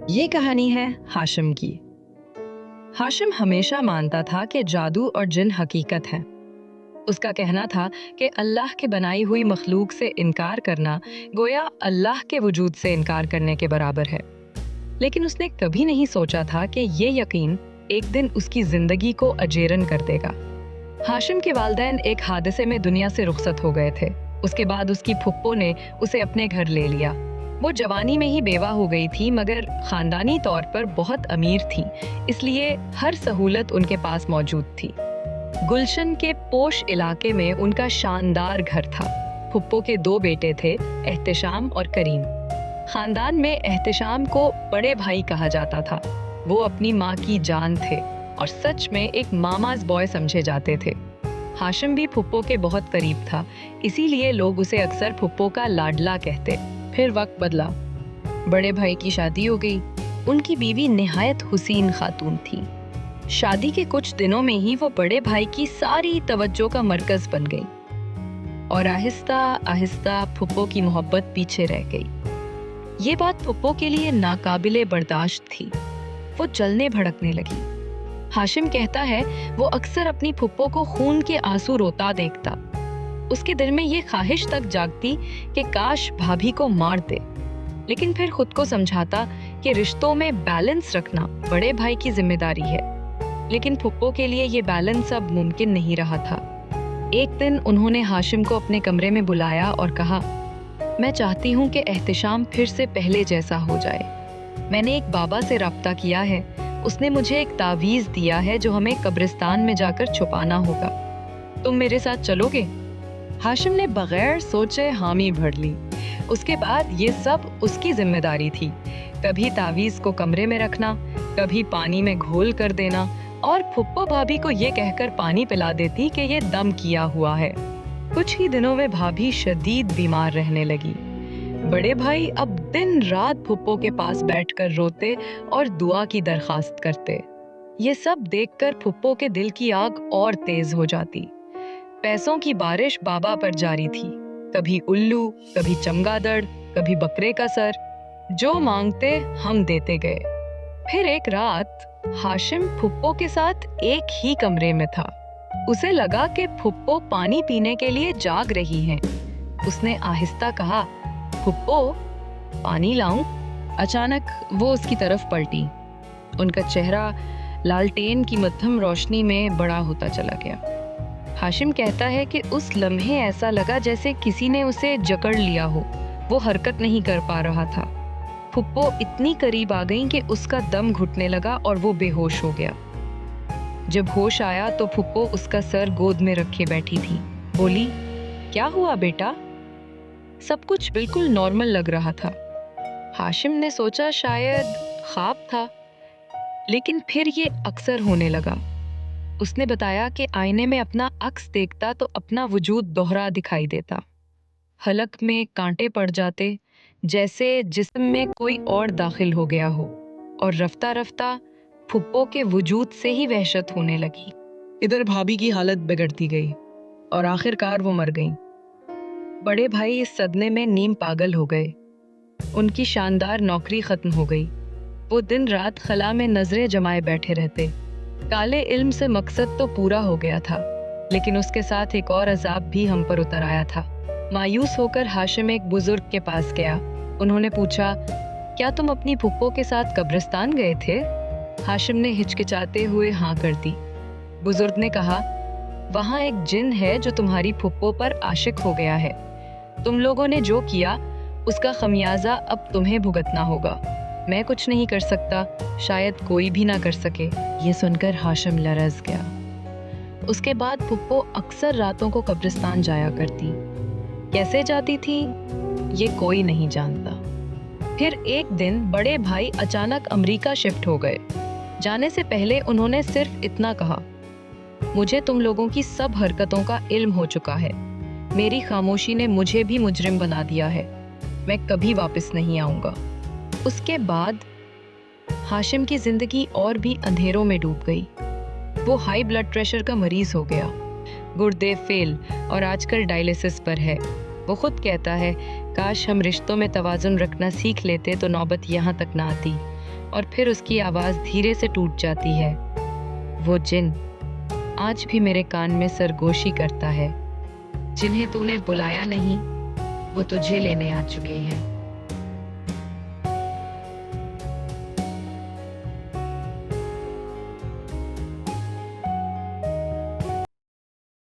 یہ کہانی ہے ہاشم کی۔ ہاشم ہمیشہ مانتا تھا کہ جادو اور جن حقیقت ہے۔ اس کا کہنا تھا کہ اللہ کے بنائی ہوئی مخلوق سے انکار کرنا گویا اللہ کے وجود سے انکار کرنے کے برابر ہے۔ لیکن اس نے کبھی نہیں سوچا تھا کہ یہ یقین ایک دن اس کی زندگی کو اجیرن کر دے گا۔ ہاشم کے والدین ایک حادثے میں دنیا سے رخصت ہو گئے تھے۔ اس کے بعد اس کی پھپھو نے اسے اپنے گھر لے لیا۔ وہ جوانی میں ہی بیوہ ہو گئی تھی، مگر خاندانی طور پر بہت امیر تھی، اس لیے ہر سہولت ان کے پاس موجود تھی۔ گلشن کے پوش علاقے میں ان کا شاندار گھر تھا۔ پھپھو کے 2 بیٹے تھے، احتشام اور کریم۔ خاندان میں احتشام کو بڑے بھائی کہا جاتا تھا۔ وہ اپنی ماں کی جان تھے اور سچ میں ایک ماماز بوائے سمجھے جاتے تھے۔ ہاشم بھی پھپھو کے بہت قریب تھا، اسی لیے لوگ اسے اکثر پھپھو کا لاڈلا کہتے۔ پھر وقت بدلا، بڑے بھائی کی شادی ہو گئی۔ ان کی بیوی نہایت حسین خاتون تھی۔ شادی کے کچھ دنوں میں ہی وہ بڑے بھائی کی ساری توجہ کا مرکز بن گئی اور آہستہ آہستہ پھپھو کی محبت پیچھے رہ گئی۔ یہ بات پھپھو کے لیے ناقابل برداشت تھی۔ وہ جلنے بھڑکنے لگی۔ ہاشم کہتا ہے وہ اکثر اپنی پھپھو کو خون کے آنسو روتا دیکھتا۔ اس کے دل میں یہ خواہش تک جاگتی کہ کاش بھابھی کو مار دے، لیکن پھر خود کو سمجھاتا کہ رشتوں میں بیلنس رکھنا بڑے بھائی کی ذمہ داری ہے۔ لیکن پھپھو کے لیے یہ بیلنس اب ممکن نہیں رہا تھا۔ ایک دن انہوں نے ہاشم کو اپنے کمرے میں بلایا اور کہا، میں چاہتی ہوں کہ احتشام پھر سے پہلے جیسا ہو جائے۔ میں نے ایک بابا سے رابطہ کیا ہے، اس نے مجھے ایک تعویذ دیا ہے جو ہمیں قبرستان میں جا کر چھپانا ہوگا۔ تم میرے ساتھ چلو گے؟ ہاشم نے بغیر سوچے حامی بھر لی۔ اس کے بعد یہ سب اس کی ذمہ داری تھی۔ کبھی تعویذ کو کمرے میں رکھنا، کبھی پانی میں گھول کر دینا، اور پھپھو بھابھی کو یہ کہہ کر پانی پلا دیتی کہ یہ دم کیا ہوا ہے۔ کچھ ہی دنوں میں بھابھی شدید بیمار رہنے لگی۔ بڑے بھائی اب دن رات پھپھو کے پاس بیٹھ کر روتے اور دعا کی درخواست کرتے۔ یہ سب دیکھ کر پھپھو کے دل کی آگ اور تیز ہو جاتی۔ پیسوں کی بارش بابا پر جاری تھی، کبھی الو، کبھی چمگادڑ، کبھی بکرے کا سر۔ جو مانگتے ہم دیتے گئے۔ پھر ایک رات ہاشم پھپھو کے ساتھ ایک ہی کمرے میں تھا۔ اسے لگا کہ پھپھو پانی پینے کے لیے جاگ رہی ہیں۔ اس نے آہستہ کہا، پھپھو، پانی لاؤں؟ اچانک وہ اس کی طرف پلٹی۔ ان کا چہرہ لالٹین کی مدھم روشنی میں بڑا ہوتا چلا گیا۔ ہاشم کہتا ہے کہ اس لمحے ایسا لگا جیسے کسی نے اسے جکڑ لیا ہو۔ وہ حرکت نہیں کر پا رہا تھا۔ پھپھو اتنی قریب آ گئیں کہ اس کا دم گھٹنے لگا اور وہ بے ہوش ہو گیا۔ جب ہوش آیا تو پھپھو اس کا سر گود میں رکھے بیٹھی تھی۔ بولی، کیا ہوا بیٹا؟ سب کچھ بالکل نارمل لگ رہا تھا۔ ہاشم نے سوچا شاید خواب تھا، لیکن پھر یہ اکثر ہونے لگا۔ اس نے بتایا کہ آئینے میں اپنا عکس دیکھتا تو اپنا وجود دوہرا دکھائی دیتا۔ حلق میں کانٹے پڑ جاتے، جیسے جسم میں کوئی اور داخل ہو گیا ہو، اور رفتہ رفتہ پھپھو کے وجود سے ہی وحشت ہونے لگی۔ ادھر بھابھی کی حالت بگڑتی گئی اور آخر کار وہ مر گئیں۔ بڑے بھائی اس صدمے میں نیم پاگل ہو گئے۔ ان کی شاندار نوکری ختم ہو گئی۔ وہ دن رات خلا میں نظریں جمائے بیٹھے رہتے۔ کالے علم سے مقصد تو پورا ہو گیا تھا، لیکن اس کے ساتھ ایک اور عذاب بھی ہم پر اتر آیا تھا۔ مایوس ہو کر ہاشم ایک بزرگ کے پاس گیا۔ انہوں نے پوچھا، کیا تم اپنی پھپھو کے ساتھ قبرستان گئے تھے؟ ہاشم نے ہچکچاتے ہوئے ہاں کر دی۔ بزرگ نے کہا، وہاں ایک جن ہے جو تمہاری پھپھو پر عاشق ہو گیا ہے۔ تم لوگوں نے جو کیا اس کا خمیازہ اب تمہیں بھگتنا ہوگا۔ میں کچھ نہیں کر سکتا، شاید کوئی بھی نہ کر سکے۔ یہ سن کر ہاشم لرز گیا۔ اس کے بعد پھپھو اکثر راتوں کو قبرستان جایا کرتی۔ کیسے جاتی تھی یہ کوئی نہیں جانتا۔ پھر ایک دن بڑے بھائی اچانک امریکہ شفٹ ہو گئے۔ جانے سے پہلے انہوں نے صرف اتنا کہا، مجھے تم لوگوں کی سب حرکتوں کا علم ہو چکا ہے۔ میری خاموشی نے مجھے بھی مجرم بنا دیا ہے۔ میں کبھی واپس نہیں آؤں گا۔ اس کے بعد ہاشم کی زندگی اور بھی اندھیروں میں ڈوب گئی۔ وہ ہائی بلڈ پریشر کا مریض ہو گیا، گردے فیل، اور آج کل ڈائلیسس پر ہے۔ وہ خود کہتا ہے، کاش ہم رشتوں میں توازن رکھنا سیکھ لیتے تو نوبت یہاں تک نہ آتی۔ اور پھر اس کی آواز دھیرے سے ٹوٹ جاتی ہے۔ وہ جن آج بھی میرے کان میں سرگوشی کرتا ہے، جنہیں تو نے بلایا نہیں، وہ تجھے لینے آ چکے ہیں۔